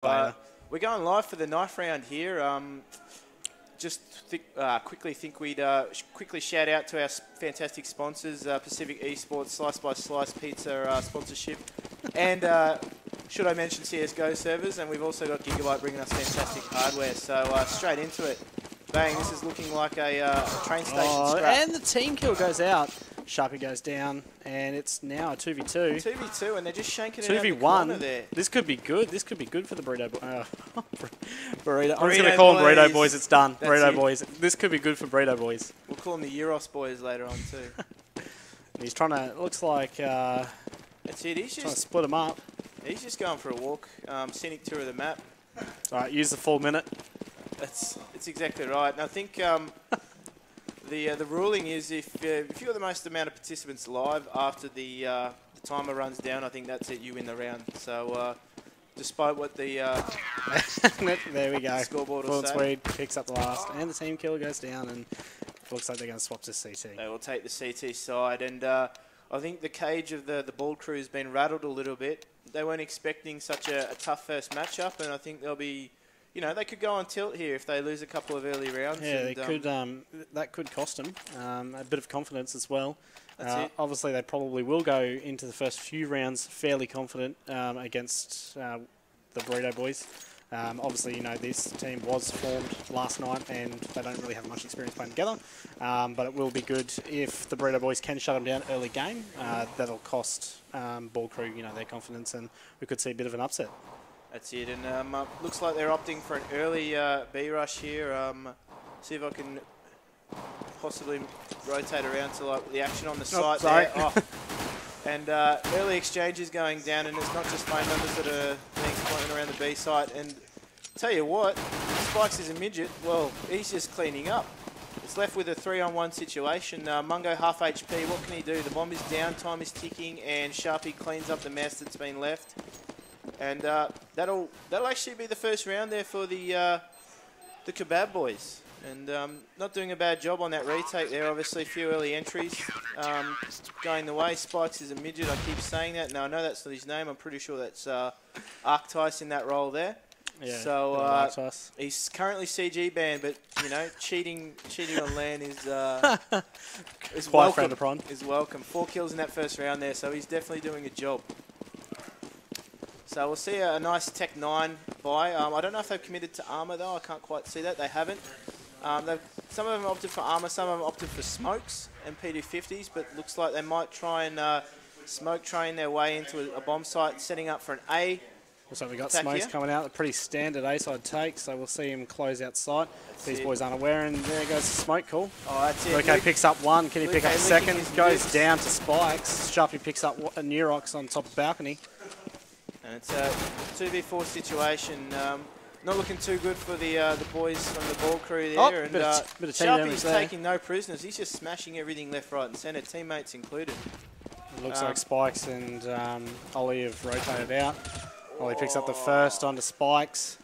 We're going live for the knife round here. Quickly think we'd quickly shout out to our fantastic sponsors, Pacific Esports, Slice by Slice Pizza sponsorship, and should I mention CSGO servers, and we've also got Gigabyte bringing us fantastic hardware. So straight into it. Bang, this is looking like a train station scrap. And the team kill goes out. Sharpie goes down, and it's now a 2v2. 2v2, and they're just shanking it out the 2v1. corner there. This could be good. This could be good for the Burrito Burrito. I'm just going to call them Burrito Boys. It's done. That's Burrito it. Boys. This could be good for Burrito Boys. We'll call them the Euros Boys later on, too. He's trying to, looks like, That's it. He's trying to just, split them up. he's just going for a walk. Scenic tour of the map. All right, use the full minute. That's exactly right. And I think the ruling is if you've got the most amount of participants live after the timer runs down, I think that's it. You win the round. So despite what the there we go. scoreboard will Fluent say, Swede picks up the last, and the team kill goes down, and it looks like they're going to swap to CT. they will take the CT side. And I think the cage of the ball crew has been rattled a little bit. They weren't expecting such a tough first matchup, and I think they'll be. You know, they could go on tilt here if they lose a couple of early rounds. Yeah, and, they could. That could cost them a bit of confidence as well. That's it. Obviously, they probably will go into the first few rounds fairly confident against the Burrito Boys. Obviously, you know, this team was formed last night and they don't really have much experience playing together. But it will be good if the Burrito Boys can shut them down early game. That'll cost Ball Crew, you know, their confidence, and we could see a bit of an upset. That's it, and looks like they're opting for an early B rush here. See if I can possibly rotate around to like the action on the site there. Oh. And early exchanges going down, and it's not just lane members that are being floating around the B site. And tell you what, Spikes is a midget. Well, he's just cleaning up. It's left with a 3-on-1 situation. Mungo half HP. What can he do? The bomb is down, time is ticking, and Sharpie cleans up the mess that's been left. And that'll actually be the first round there for the Kebab Boys. And not doing a bad job on that retake there. Obviously, a few early entries going the way. Spikes is a midget. I keep saying that. No, I know that's not his name. I'm pretty sure that's Arctice in that role there. Yeah, so he's currently CG banned, but you know, cheating on LAN is quite frowned upon. Is welcome. 4 kills in that first round there, so he's definitely doing a job. So we'll see a nice Tech 9 buy. I don't know if they've committed to armor though. I can't quite see that. They haven't. Some of them opted for armor, some of them opted for smokes and P250s, but looks like they might try and smoke train their way into a bomb site, setting up for an A. Looks like we got smokes coming out. A pretty standard A-side take, so we'll see him close out sight. These boys aren't aware, and there goes the smoke call. Oh, that's it. Luke picks up one. Can he pick up a second? Goes down to Spikes. Sharpie picks up a Neurox on top of balcony. And it's a 2v4 situation. Not looking too good for the boys from the Ball Crew there. And bit of team Sharpie's there. taking no prisoners. He's just smashing everything left, right and centre, teammates included. It looks like Spikes and Ollie have rotated out. Ollie picks up the first onto Spikes.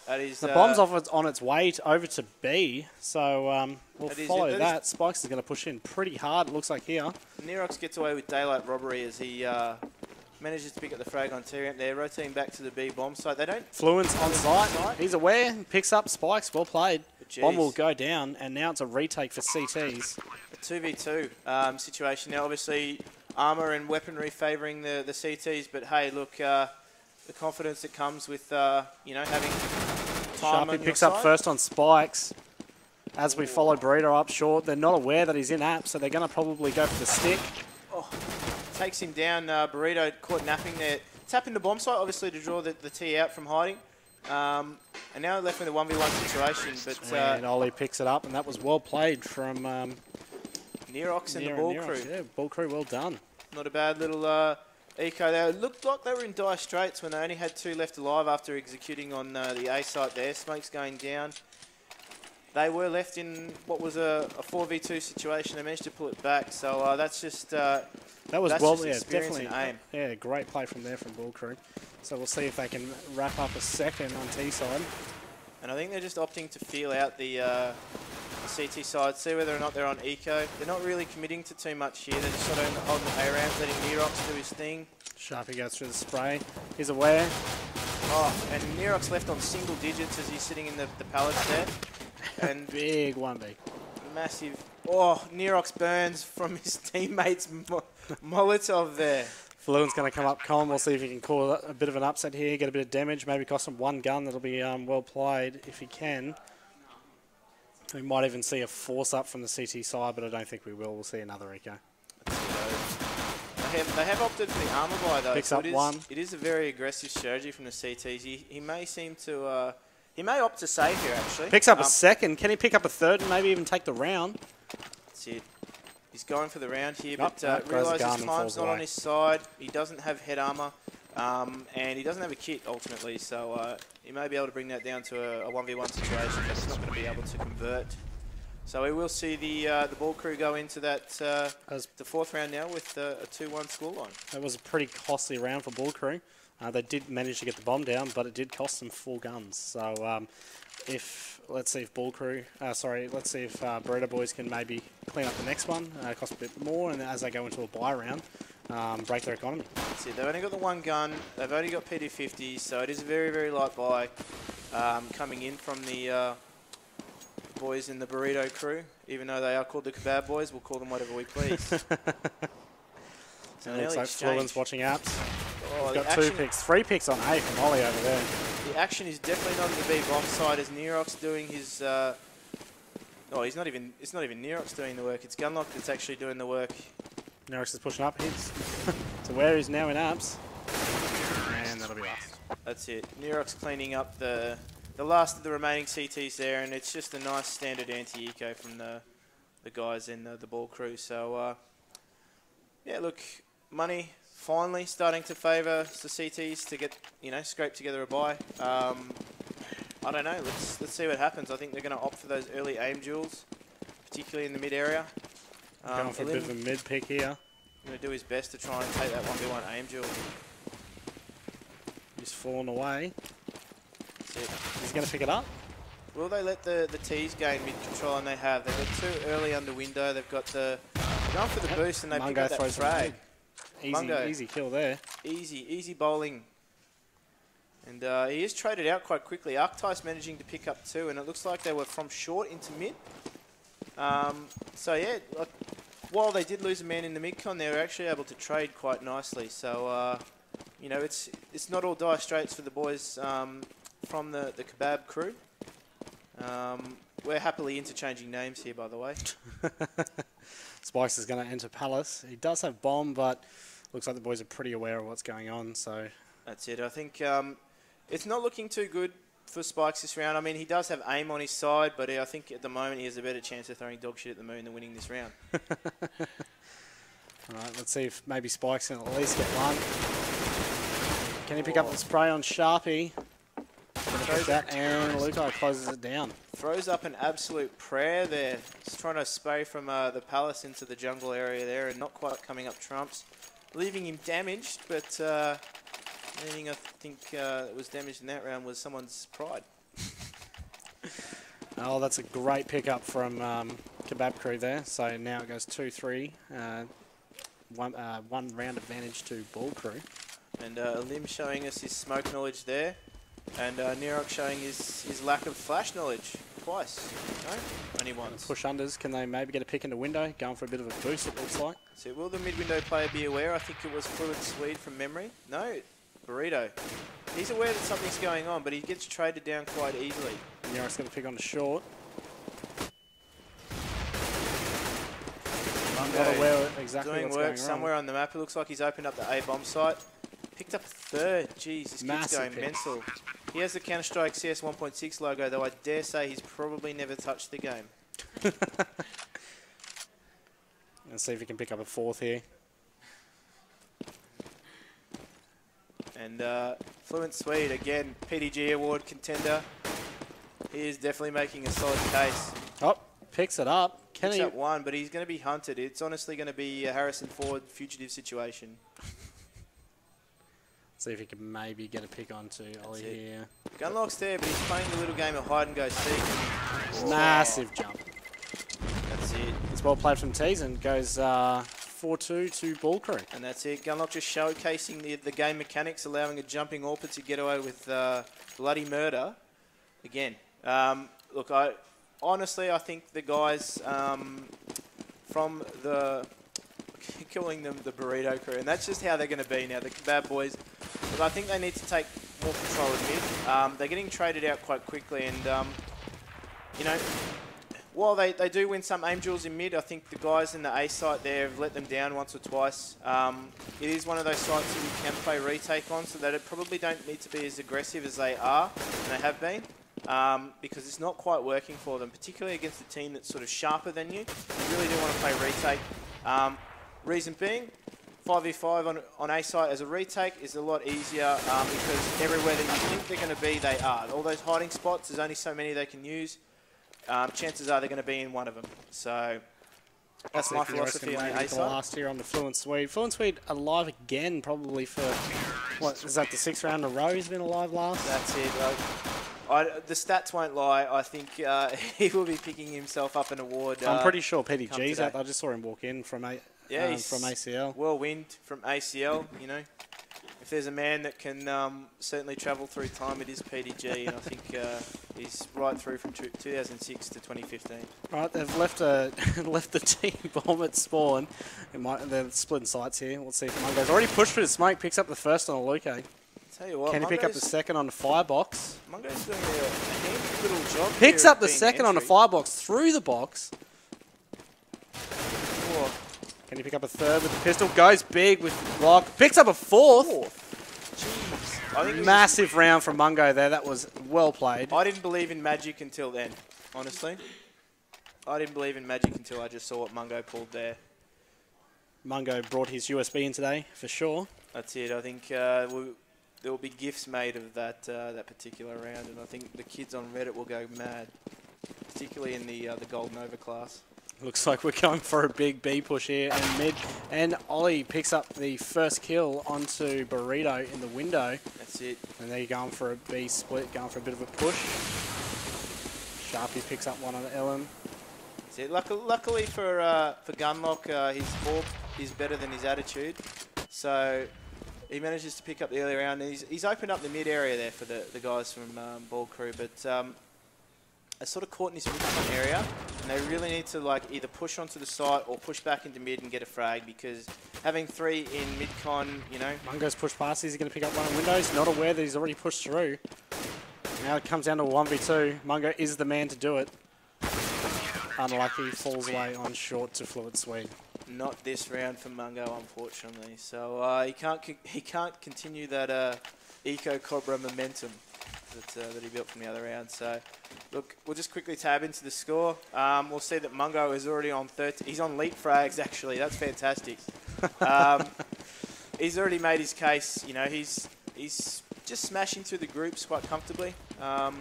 That is, the bomb's on its way over to B, so we'll follow that. Spikes is going to push in pretty hard, it looks like here. Nerox gets away with daylight robbery as he manages to pick up the frag on T-ramp there, rotating back to the B bomb site. They don't... Fluent's on site. He's aware, picks up Spikes, well played. Bomb will go down, and now it's a retake for CTs. A 2v2 situation now, obviously armour and weaponry favouring the CTs, but hey, look, the confidence that comes with, you know, having time on Sharpie picks up first on Spikes. As we follow Burrito up short, they're not aware that he's in app, so they're going to probably go for the stick. Oh, takes him down. Burrito caught napping there. Tapping the bomb site, obviously, to draw the T out from hiding. And now left in a 1v1 situation. But and Ollie picks it up, and that was well played from Nerox and the Ball Crew. Yeah, Ball Crew, well done. Not a bad little eco there. It looked like they were in dire straits when they only had 2 left alive after executing on the A site there. Smoke's going down. They were left in what was a 4v2 situation. They managed to pull it back. So that's just that was well, yeah, definitely aim. Yeah, great play from there from Ball Crew. So we'll see if they can wrap up a second on T side. And I think they're just opting to feel out the CT side, see whether or not they're on eco. They're not really committing to too much here. They're just sort of holding the A rounds, letting Nerox do his thing. Sharpie goes through the spray. He's aware. Oh, and Nerox left on single digits as he's sitting in the pallets there. And big 1B. Massive. Oh, Nerox burns from his teammates Molotov there. Fluent's going to come up Colin. We'll see if he can call a bit of an upset here, get a bit of damage, maybe cost him one gun. That'll be well played if he can. We might even see a force up from the CT side, but I don't think we will. We'll see another eco. They have opted for the armor buy though. Picks up one. It is a very aggressive strategy from the CTs. He may seem to... he may opt to save here, actually. Picks up a second. Can he pick up a third and maybe even take the round? That's it. He's going for the round here, Nope, but realises time's not on his side. He doesn't have head armor, and he doesn't have a kit, ultimately. So he may be able to bring that down to a 1v1 situation, but he's not going to be able to convert. So we will see the ball crew go into that the fourth round now with a 2-1 scoreline. That was a pretty costly round for ball crew. They did manage to get the bomb down, but it did cost them 4 guns. So let's see if ball crew, let's see if Burrito Boys can maybe clean up the next one, cost a bit more, and as they go into a buy round, break their economy. That's it. They've only got the 1 gun. They've only got PD50s, so it is a very, very light buy coming in from the boys in the Burrito crew. Even though they are called the Kebab Boys, we'll call them whatever we please. So it looks like Fluent's watching apps. Oh, He's got 2 picks, 3 picks on A from Ollie over there. The action is definitely not on the B bomb side as Nerox doing his... it's not even Nerox doing the work, it's Gunlock that's actually doing the work. Nerox is pushing up, hits to where he's now in apps. And that'll be last. That's it. Nerox cleaning up the last of the remaining CTs there, and it's just a nice standard anti-eco from the guys in the ball crew. So, yeah, look, money finally starting to favour the CTs to get, scrape together a buy. I don't know. Let's see what happens. I think they're going to opt for those early aim duels, particularly in the mid area. Going for a bit of a mid pick here. Going to do his best to try and take that 1v1 aim duel. He's fallen away. He's going to pick it up. Will they let the T's gain mid control? And they have. They've got 2 early under window. They've got the going for the boost, and they pick up that frag. Easy kill there. Easy bowling. And he is traded out quite quickly. Arctice managing to pick up 2, and it looks like they were from short into mid. So yeah, while they did lose a man in the mid-con, they were actually able to trade quite nicely. So it's not all dire straits for the boys from the Kebab crew. We're happily interchanging names here, by the way. Spikes is going to enter Palace. He does have bomb, but looks like the boys are pretty aware of what's going on. So that's it. I think it's not looking too good for Spikes this round. I mean, he does have aim on his side, but I think at the moment he has a better chance of throwing dog shit at the moon than winning this round. All right, let's see if maybe Spikes can at least get one. Can he pick up the spray on Sharpie? And Lukai closes it down. Throws up an absolute prayer there. He's trying to spray from the palace into the jungle area there and not quite coming up trumps. Leaving him damaged, but anything I think that was damaged in that round was someone's pride. Oh, that's a great pickup from Kebab Crew there. So now it goes 2-3. One round advantage to Ball Crew. And Lim showing us his smoke knowledge there. And Nerox showing his lack of flash knowledge twice. No? Only once. Push unders. Can they maybe get a pick in the window? Going for a bit of a boost, it looks like. So will the mid-window player be aware? I think it was Fluid Swede from memory. No, Burrito. He's aware that something's going on, but he gets traded down quite easily. Nerox going to pick on the short. Not aware exactly doing what's work going somewhere on the map. It looks like he's opened up the A bomb site. Picked up a 3rd. Jeez, this kid's going mental. He has the Counter-Strike CS 1.6 logo, though I dare say he's probably never touched the game. Let's see if he can pick up a 4th here. And Fluent Swede, again, PDG award contender. He is definitely making a solid case. Oh, picks it up. Picks up 1, but he's going to be hunted. It's honestly going to be a Harrison Ford fugitive situation. See if he can maybe get a pick onto Ollie here. Gunlock's there, but he's playing the little game of hide and go seek. Massive jump. That's it. It's well played from Tees and goes 4 4-2 to Ball Crew. And that's it. Gunlock just showcasing the game mechanics, allowing a jumping AWPer to get away with bloody murder. Again, look, honestly, I think the guys from the... calling them the Burrito Crew, and that's just how they're going to be now, the Kebab boys. But I think they need to take more control of mid. They're getting traded out quite quickly, and, you know, while they do win some aim duels in mid, I think the guys in the A site there have let them down once or twice. It is one of those sites that you can play retake on, so that it probably don't need to be as aggressive as they are, and they have been, because it's not quite working for them, particularly against a team that's sort of sharper than you. You really do want to play retake. Reason being, 5v5 on A site as a retake is a lot easier because everywhere that you think they're going to be, they are. All those hiding spots, there's only so many they can use. Chances are they're going to be in one of them. So that's my philosophy on A site. Last here on the Fluent Swede. Fluent Swede alive again, probably for, what, is that the 6th round in a row he's been alive last? That's it. The stats won't lie. I think he will be picking himself up an award. I'm pretty sure PDG's out. I just saw him walk in from from ACL. Whirlwind from ACL, you know. If there's a man that can certainly travel through time, it is PDG, and I think he's right through from 2006 to 2015. All right, they've left the team bomb at spawn. They're splitting sides here. Let's see if Mungo's already pushed through the smoke, picks up the first on a Luke. Tell you what, can he pick up the second on the firebox? Mungo's doing a handy little job. Picks up the second on the firebox through the box. Whoa. Can he pick up a third with the pistol? Goes big with the block. Picks up a fourth. Jeez. I think massive round from Mungo there. That was well played. I didn't believe in magic until then, honestly. I didn't believe in magic until I just saw what Mungo pulled there. Mungo brought his USB in today, for sure. That's it. I think there will be gifs made of that particular round, and I think the kids on Reddit will go mad, particularly in the Gold Nova class. Looks like we're going for a big B push here and mid. And Ollie picks up the first kill onto Burrito in the window. That's it. And they're going for a B split, going for a bit of a push. Sharpie picks up one on Ellen. That's it. Luckily for Gunlock, his AWP is better than his attitude. So he manages to pick up the early round. And he's opened up the mid area there for the guys from Ball Crew. But they're sort of caught in this mid-con area, and they really need to like either push onto the site or push back into mid and get a frag, because having 3 in mid-con, you know. Mungo's pushed past. He's going to pick up one of Windows. Not aware that he's already pushed through. Now it comes down to a 1v2. Mungo is the man to do it. Unlucky, falls away on short to Fluent Swede. Not this round for Mungo, unfortunately. So he can't continue that Eco Cobra momentum that he built from the other round. So look, we'll just quickly tab into the score. We'll see that Mungo is already on 13. He's on leap frags, actually. That's fantastic. He's already made his case. You know, he's just smashing through the groups quite comfortably. I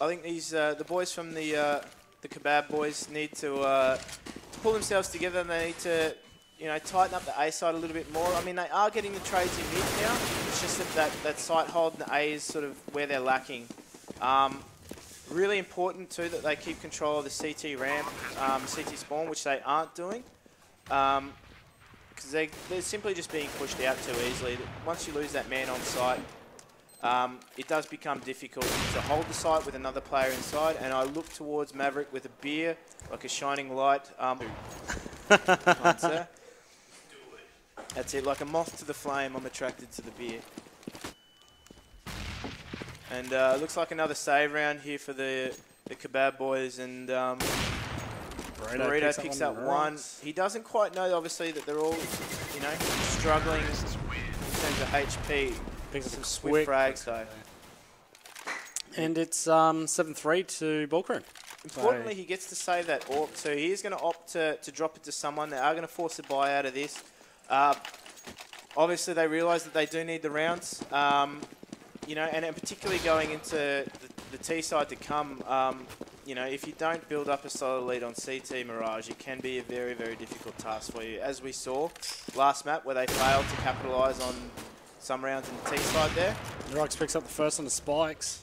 think these the boys from the Kebab boys need to pull themselves together, and they need to, you know, tighten up the A side a little bit more. I mean, they are getting the trades in mid now. It's just that site hold in the A is sort of where they're lacking. Really important too that they keep control of the CT ramp, CT spawn, which they aren't doing, because they're simply just being pushed out too easily. Once you lose that man on site, it does become difficult to hold the site with another player inside. And I look towards Maverick with a beer, like a shining light. Answer. That's it, like a moth to the flame, I'm attracted to the beer. And looks like another save round here for the Kebab boys, and Burrito picks up one. He doesn't quite know, obviously, that they're all, you know, struggling in terms of HP. Picks up some swift frags, though. And it's 7-3 to Ball Crew. Importantly, he gets to save that AWP, so he is going to opt to drop it to someone. They are going to force a buy out of this. Obviously, they realise that they do need the rounds, you know, and particularly going into the T side to come. You know, if you don't build up a solid lead on CT Mirage, it can be a very, very difficult task for you, as we saw last map where they failed to capitalise on some rounds in the T side there. Rox picks up the first on the Spikes.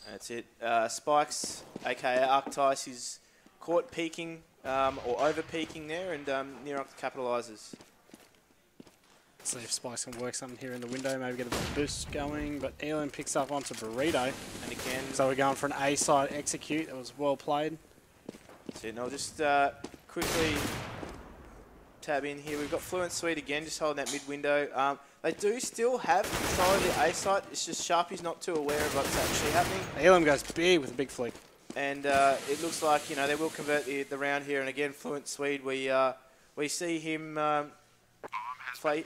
That's it. Spikes, aka Arctice, is caught peeking or over-peaking there, and Nerox capitalises. See if Spikes can work something here in the window, maybe get a bit of boost going, but Elam picks up onto Burrito. And again... So we're going for an A-side execute. That was well played. That's it. And I'll just quickly tab in here. We've got Fluent Suite again, just holding that mid-window. They do still have control of the A-site. It's just Sharpie's not too aware of what's actually happening. Elam goes big with a big flick. And it looks like, you know, they will convert the round here. And again, Fluent Swede, we see him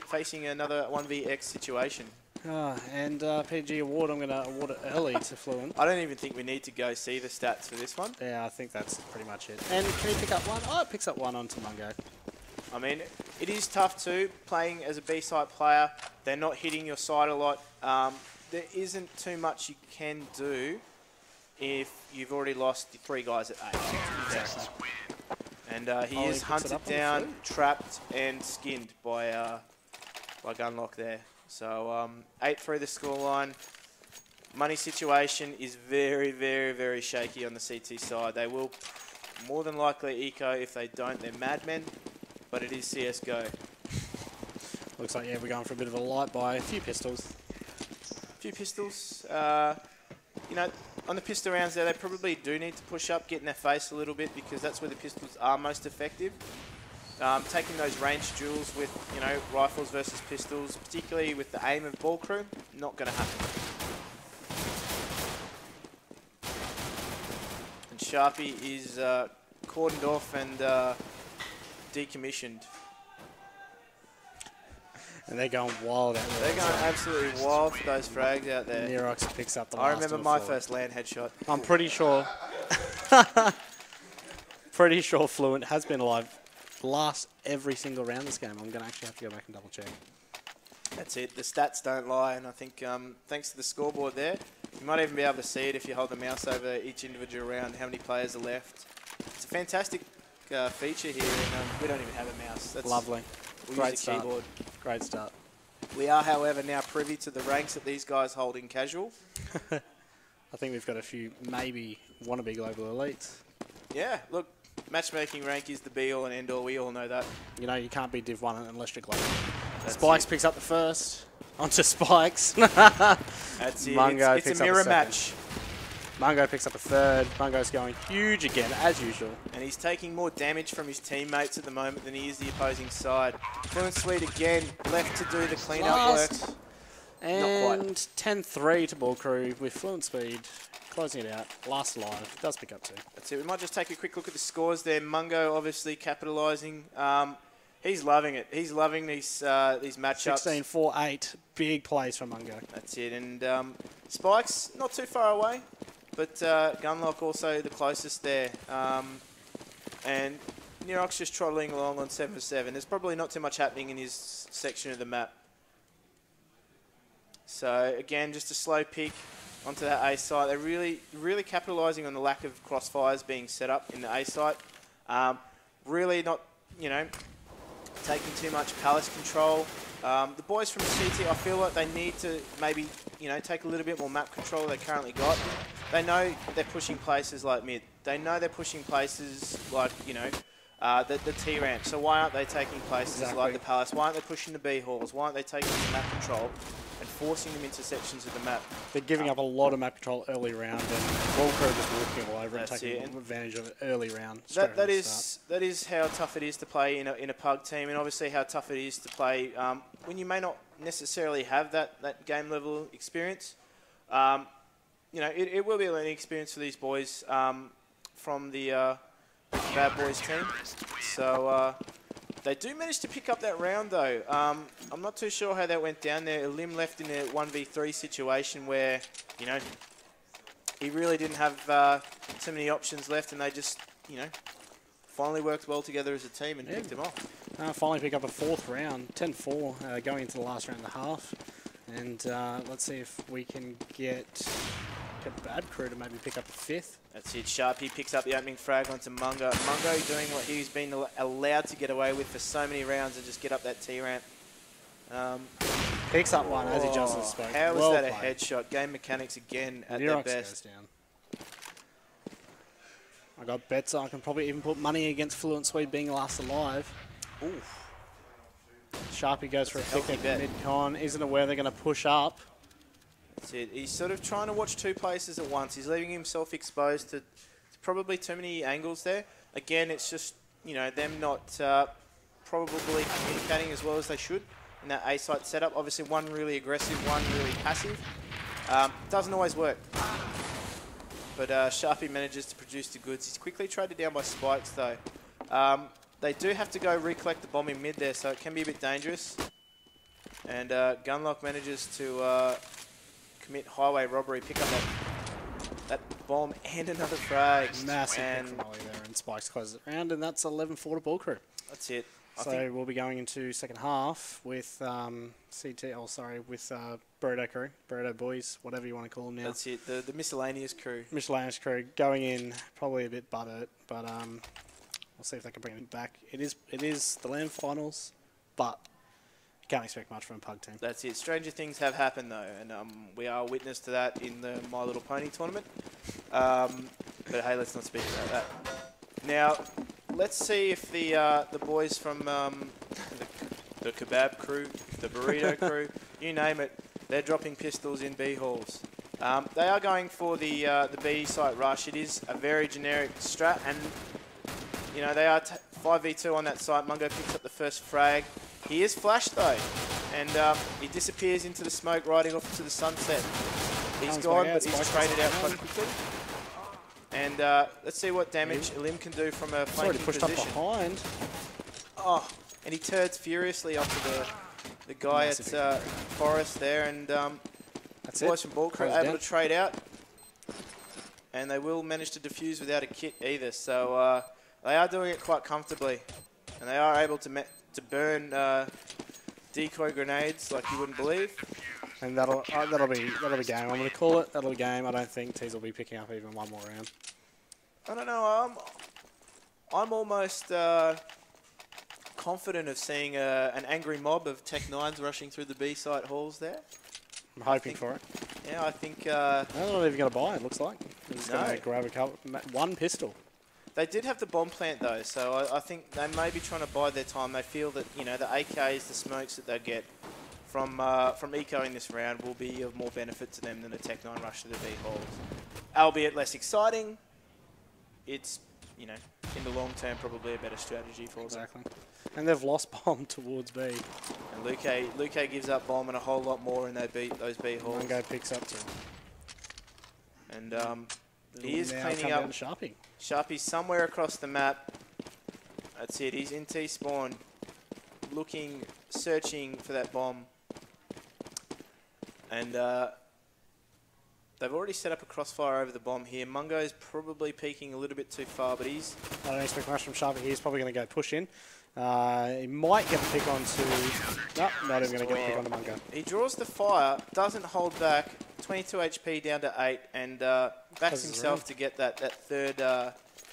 facing another 1vX situation. And PG award, I'm going to award it early to Fluent. I don't even think we need to go see the stats for this one. Yeah, I think that's pretty much it. And can he pick up one? Oh, it picks up one onto Mungo. I mean, it is tough too, playing as a B-side player. They're not hitting your side a lot. There isn't too much you can do if you've already lost the 3 guys at 8. Exactly. And he is hunted down, trapped, and skinned by Gunlock there. So 8-3 the scoreline. Money situation is very, very, very shaky on the CT side. They will more than likely eco. If they don't, they're madmen. But it is CSGO. Looks like, yeah, we're going for a bit of a light buy. A few pistols. You know, on the pistol rounds there, they probably do need to push up, get in their face a little bit, because that's where the pistols are most effective. Taking those ranged duels with, you know, rifles versus pistols, particularly with the aim of Ball Krew, not going to happen. And Sharpie is cordoned off and decommissioned. And they're going wild out there. They're going absolutely wild for those frags out there. Nerox picks up the last. I remember my first LAN headshot. I'm pretty sure. Pretty sure Fluent has been alive last every single round this game. I'm going to actually have to go back and double check. That's it. The stats don't lie, and I think thanks to the scoreboard there, you might even be able to see it if you hold the mouse over each individual round, how many players are left. It's a fantastic feature here, and we don't even have a mouse. That's lovely. Great start. Keyboard. Great start. We are, however, now privy to the ranks that these guys hold in casual. I think we've got a few maybe wannabe global elites. Yeah, look, matchmaking rank is the be-all and end-all. We all know that. You know, you can't be Div 1 unless you're global. That's Spikes it. picks up the first. Onto Spikes. That's it. Mungo it's a mirror match. Mungo picks up a third. Mungo's going huge again, as usual. And he's taking more damage from his teammates at the moment than he is the opposing side. Fluent Suite again, left to do the clean-up work. And 10-3 to Ball Krew with Fluent Speed. Closing it out. Last alive. Does pick up 2. That's it. We might just take a quick look at the scores there. Mungo obviously capitalising. He's loving it. He's loving these matchups. 16-4-8. Big plays from Mungo. That's it. And Spikes, not too far away. But Gunlock also the closest there. And Nerox just trotting along on 7-7. There's probably not too much happening in his section of the map. So again, just a slow pick onto that A site. They're really capitalising on the lack of crossfires being set up in the A site. Really not, you know, taking too much palace control. The boys from CT, I feel like they need to maybe, you know, take a little bit more map control than they currently got. They know they're pushing places like mid. They know they're pushing places like, you know, the T-ramp. So why aren't they taking places like the palace? Why aren't they pushing the B halls? Why aren't they taking some map control and forcing them into sections of the map? They're giving up a lot of map control early round, and Ball Krew just walking all over and taking advantage of it early round. That is how tough it is to play in a pug team, and obviously how tough it is to play when you may not necessarily have that game level experience. You know, it will be a learning experience for these boys from the Bad Boys team. So they do manage to pick up that round though. I'm not too sure how that went down there. Lim left in a 1v3 situation where, you know, he really didn't have too many options left, and they just, you know, finally worked well together as a team and picked him off. Finally pick up a 4th round, 10-4 going into the last round and a half. And let's see if we can get Kebab Krew to maybe pick up a 5th. That's it. Sharpie picks up the opening frag onto Mungo. Mungo doing what he's been allowed to get away with for so many rounds and just get up that T-ramp. Picks up one as he just spoke. How was that a headshot? Game mechanics again at their best. Goes down. I got bets. I can probably even put money against Fluent Swede being last alive. Oof. Sharpie goes for a kick bet. at mid-con. Isn't aware they're going to push up. That's it. He's sort of trying to watch two places at once. He's leaving himself exposed to probably too many angles there. Again, it's just, them not probably communicating as well as they should in that A-site setup. Obviously, one really aggressive, one really passive. Doesn't always work. But Sharpie manages to produce the goods. He's quickly traded down by Spikes, though. They do have to go recollect the bomb in mid there, so it can be a bit dangerous. And Gunlock manages to commit highway robbery, pick up that bomb and another frag. Massive pick from Ollie there, and Spikes closes it round, and that's 11-4 to Ball Crew. That's it. So we'll be going into second half with Burrito Crew, Burrito Boys, whatever you want to call them now. That's it, the miscellaneous crew. Miscellaneous Crew going in probably a bit buttered, but we'll see if they can bring it back. It is the LAN finals, but you can't expect much from a pug team. That's it. Stranger things have happened though, and we are witness to that in the My Little Pony tournament. But hey, let's not speak about that. Now, let's see if the boys from the Kebab crew, the Burrito crew, you name it, they're dropping pistols in B halls. They are going for the B site rush. It is a very generic strat, and they are 5v2 on that site. Mungo picks up the first frag. He is flashed though, and he disappears into the smoke, riding off to the sunset. He's gone, but he's traded out quite quickly. And let's see what damage Elim can do from a flanking pushed position. Up behind. Oh, and he turns furiously onto the guy at Forest there, and that's boys it. from Ball Crew able to trade out, and they will manage to defuse without a kit either. So they are doing it quite comfortably, and they are able to burn decoy grenades like you wouldn't believe. And that'll be game. I'm going to call it. That'll be game. I don't think Tees will be picking up even one more round. I don't know. I'm almost confident of seeing an angry mob of Tech 9s rushing through the B-site halls there. I'm hoping for it. Yeah, I think... they're not even going to buy it, looks like. They're just going to grab one pistol. They did have the bomb plant, though, so I think they may be trying to bide their time. They feel that, the AKs, the smokes that they get from Eco in this round will be of more benefit to them than a Tech 9 rush to the B halls. Albeit less exciting, it's, in the long term, probably a better strategy for them. Exactly. And they've lost bomb towards B. And Luque gives up bomb and a whole lot more, and they beat those B halls. Mungo picks up too. And he is cleaning up. Sharpie's somewhere across the map. That's it. He's in T-spawn, looking, searching for that bomb. And they've already set up a crossfire over the bomb here. Mungo's probably peeking a little bit too far, but I don't expect much from Sharpie. He's probably going to go push in. He might get the pick onto... No, not even going to get the pick onto Mungo. He draws the fire, doesn't hold back, 22 HP down to 8, and backs himself to get that third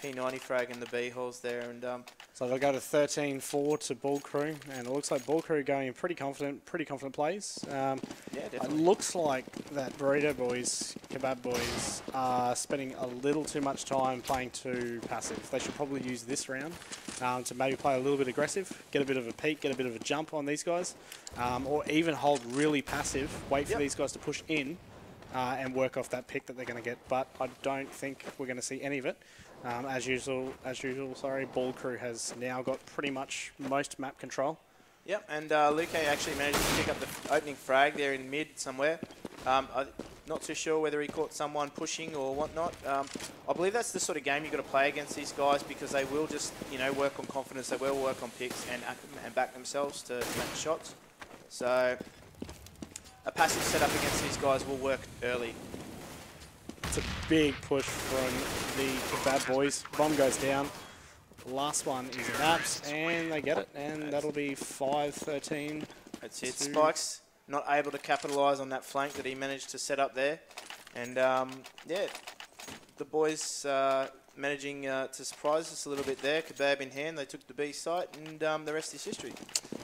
P90 frag in the B halls there. And so they'll go to 13-4 to Ball Crew, and it looks like Ball Crew going in pretty confident plays. Yeah, definitely. It looks like that Burrito Boys, Kebab Boys, are spending a little too much time playing too passive. They should probably use this round to maybe play a little bit aggressive, get a bit of a peek, get a bit of a jump on these guys, or even hold really passive, wait for these guys to push in, and work off that pick that they're going to get. But I don't think we're going to see any of it. As usual, Ball Crew has now got pretty much most map control. Yep, and Luque actually managed to pick up the opening frag there in mid somewhere. I'm not too sure whether he caught someone pushing or whatnot. I believe that's the sort of game you've got to play against these guys, because they will just, work on confidence. They will work on picks and back themselves to make shots. So a passive setup against these guys will work early. It's a big push from the Kebab Boys. Bomb goes down. The last one is Abs, and they get it, and that'll be 5-13. That's it. Spikes not able to capitalise on that flank that he managed to set up there. And, yeah, the boys managing to surprise us a little bit there. Kebab in hand, they took the B site, and the rest is history.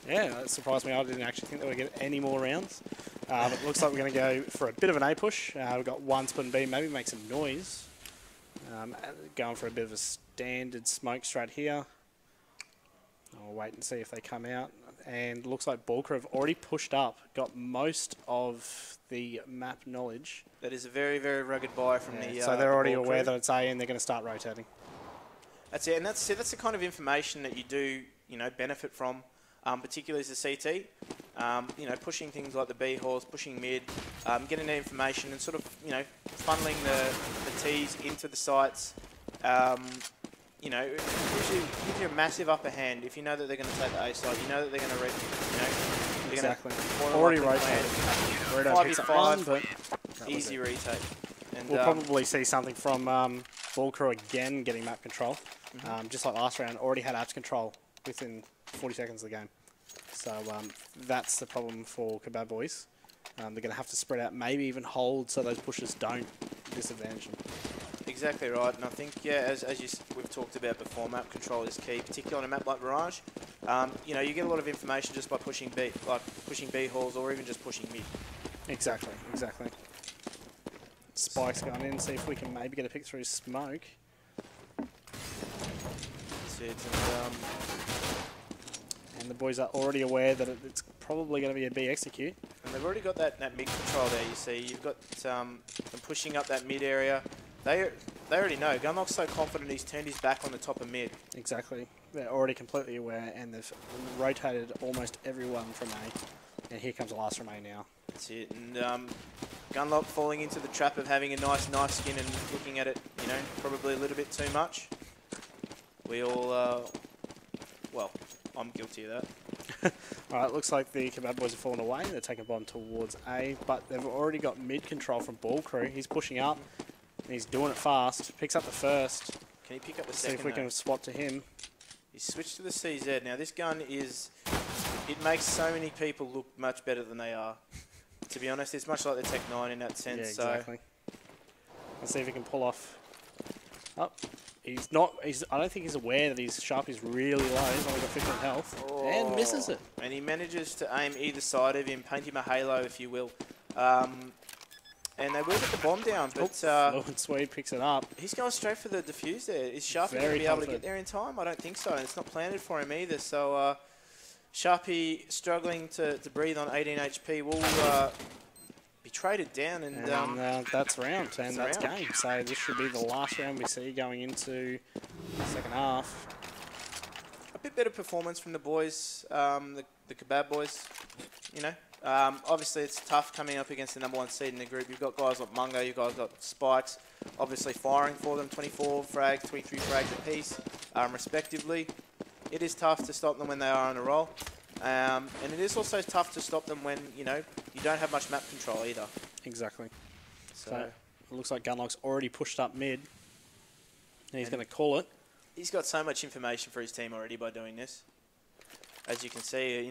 Yeah, that surprised me. I didn't actually think they would get any more rounds. But it looks like we're going to go for a bit of an A push. We've got one split B, maybe make some noise. Going for a bit of a standard smoke straight here. I'll wait and see if they come out. And looks like Krew have already pushed up, got most of the map knowledge. That is a very, very rugged buy from the so they're already aware Krew. that it's A and they're going to start rotating. That's it, and that's the kind of information that you do, benefit from, particularly as a CT. Pushing things like the B halls, pushing mid, getting that information and sort of, funneling the Ts into the sites. It gives you a massive upper hand if you know that they're going to take the A side. You know that they're going to exactly. Already rotated. 5v5, but easy retake. And we'll probably see something from Krew again getting map control. Just like last round, already had apps control within 40 seconds of the game. So that's the problem for Kebab boys. They're going to have to spread out, maybe even hold so those pushers don't disadvantage them. Exactly right, and I think as we've talked about before, map control is key, particularly on a map like Mirage. You get a lot of information just by pushing B halls or even just pushing mid. Exactly. Spike's going in, see if we can maybe get a pick through smoke. That's it, and the boys are already aware that it's probably going to be a B execute. And they've already got that mid control there, you see. You've got them pushing up that mid area. They already know. Gunlock's so confident he's turned his back on the top of mid. Exactly. They're already completely aware, and they've rotated almost everyone from A. And here comes the last from A now. That's it. And Gunlock falling into the trap of having a nice knife skin and looking at it, probably a little bit too much. We all, well, I'm guilty of that. Alright, looks like the Kebab boys are falling away. They're taking bomb towards A, but they've already got mid control from Krew. He's pushing up. And he's doing it fast. Picks up the first. Can he pick up the second? See if we can swap to him. He's switched to the CZ. Now this gun it makes so many people look much better than they are. To be honest, it's much like the Tech 9 in that sense. Yeah, exactly. Let's see if he can pull off. Oh, he's not. I don't think he's aware that his sharp is really low. He's only got 15 health and misses it. And he manages to aim either side of him, paint him a halo, if you will. And they will get the bomb down, but Fluent Swede picks it up. He's going straight for the defuse there. Is Sharpie going to be able to get there in time? I don't think so, and it's not planted for him either. So Sharpie struggling to breathe on 18 HP will be traded down, and that's round, and that's game. So this should be the last round we see going into the second half. A bit better performance from the boys, the Kebab boys, obviously, it's tough coming up against the #1 seed in the group. You've got guys like Mungo, you've got Spikes, obviously firing for them, 24 frags, 23 frags apiece, respectively. It is tough to stop them when they are on a roll. And it is also tough to stop them when, you don't have much map control either. Exactly. So it looks like Gunlock's already pushed up mid. And he's going to call it. He's got so much information for his team already by doing this. As you can see,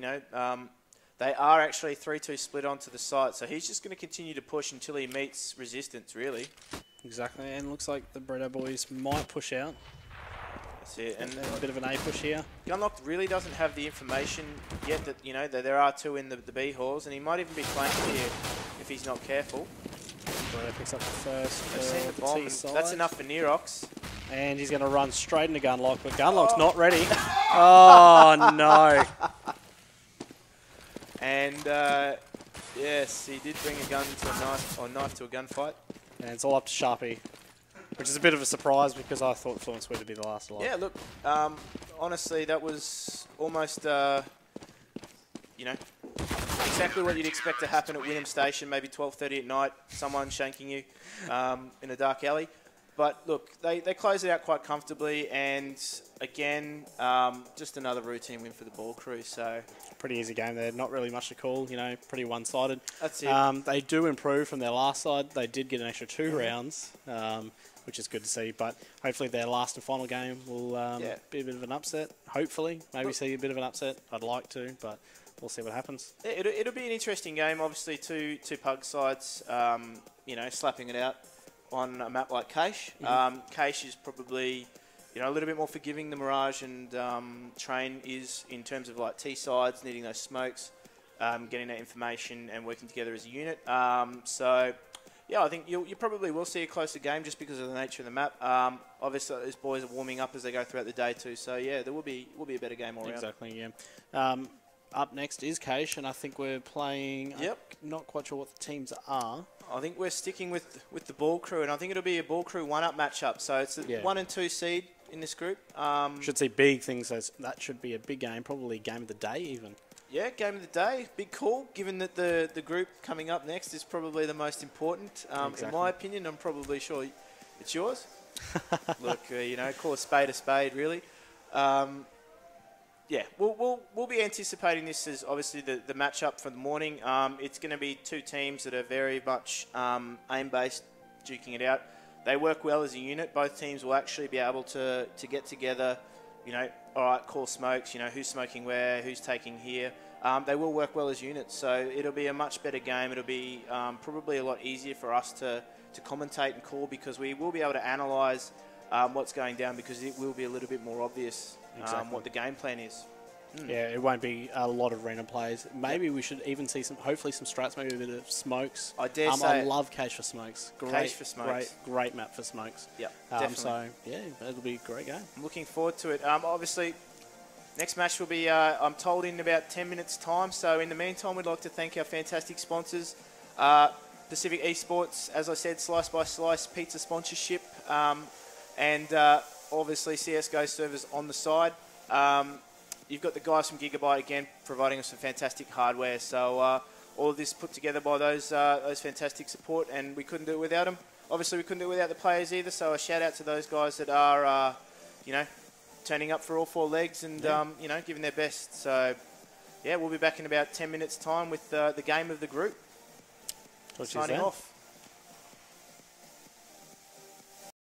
they are actually 3-2 split onto the site, so he's just going to continue to push until he meets resistance, really. Exactly, and looks like the Burrito boys might push out. That's it. And a bit of an A push here. Gunlock really doesn't have the information yet that, that there are two in the B halls, and he might even be flanked here if he's not careful. Burrito picks up the first. They've seen the bomb. That's enough for Nerox. And he's going to run straight into Gunlock, but Gunlock's not ready. Oh, no. And yes, he did bring a gun to a knife, or knife to a gunfight. And it's all up to Sharpie, which is a bit of a surprise because I thought Fluent Swede would be the last alive. Yeah, look, honestly, that was almost, exactly what you'd expect to happen at Wynnum Station, maybe 12:30 at night, someone shanking you in a dark alley. But look, they closed it out quite comfortably, and again, just another routine win for the Krew. So pretty easy game there. Not really much to call. Pretty one-sided. That's it. They do improve from their last side. They did get an extra 2 rounds, which is good to see. But hopefully their last and final game will be a bit of an upset. Hopefully, maybe see a bit of an upset. I'd like to, but we'll see what happens. Yeah, it'll be an interesting game. Obviously, two pug sides, slapping it out on a map like Cache. Cache is probably, a little bit more forgiving than Mirage, and Train is in terms of like T sides, needing those smokes, getting that information and working together as a unit. So Yeah, I think you probably will see a closer game just because of the nature of the map. Obviously, these boys are warming up as they go throughout the day too. So yeah, there will be a better game all around. Exactly. Yeah. Up next is Keish, and I think we're playing. Yep. I'm not quite sure what the teams are. I think we're sticking with the Ball Crew, and I think it'll be a Ball Crew 1-up matchup. So it's the 1 and 2 seed in this group. Should see big things. So that should be a big game, probably game of the day even. Yeah, game of the day. Big call, given that the group coming up next is probably the most important. Exactly. In my opinion, I'm probably sure it's yours. Look, call a spade, really. Yeah, we'll be anticipating this as obviously the matchup for the morning. It's going to be two teams that are very much aim-based, duking it out. They work well as a unit. Both teams will actually be able to get together, all right, call smokes, who's smoking where, who's taking here. They will work well as units, so it'll be a much better game. It'll be probably a lot easier for us to commentate and call because we will be able to analyse what's going down because it will be a little bit more obvious what the game plan is. Yeah, it won't be a lot of random plays. Maybe we should even see hopefully some strats, maybe a bit of smokes. I dare say. I love Keish for smokes. Keish for smokes. Great map for smokes. Yeah, definitely. So, yeah, it'll be a great game. I'm looking forward to it. Obviously, next match will be, I'm told, in about 10 minutes' time. So in the meantime, we'd like to thank our fantastic sponsors. Pacific Esports, as I said, Slice by Slice, pizza sponsorship, and obviously CSGO servers on the side. You've got the guys from Gigabyte again providing us some fantastic hardware. So all of this put together by those fantastic support, and we couldn't do it without them. Obviously, we couldn't do it without the players either. So a shout out to those guys that are, turning up for all four legs and giving their best. So yeah, we'll be back in about 10 minutes' time with the game of the group. Signing off.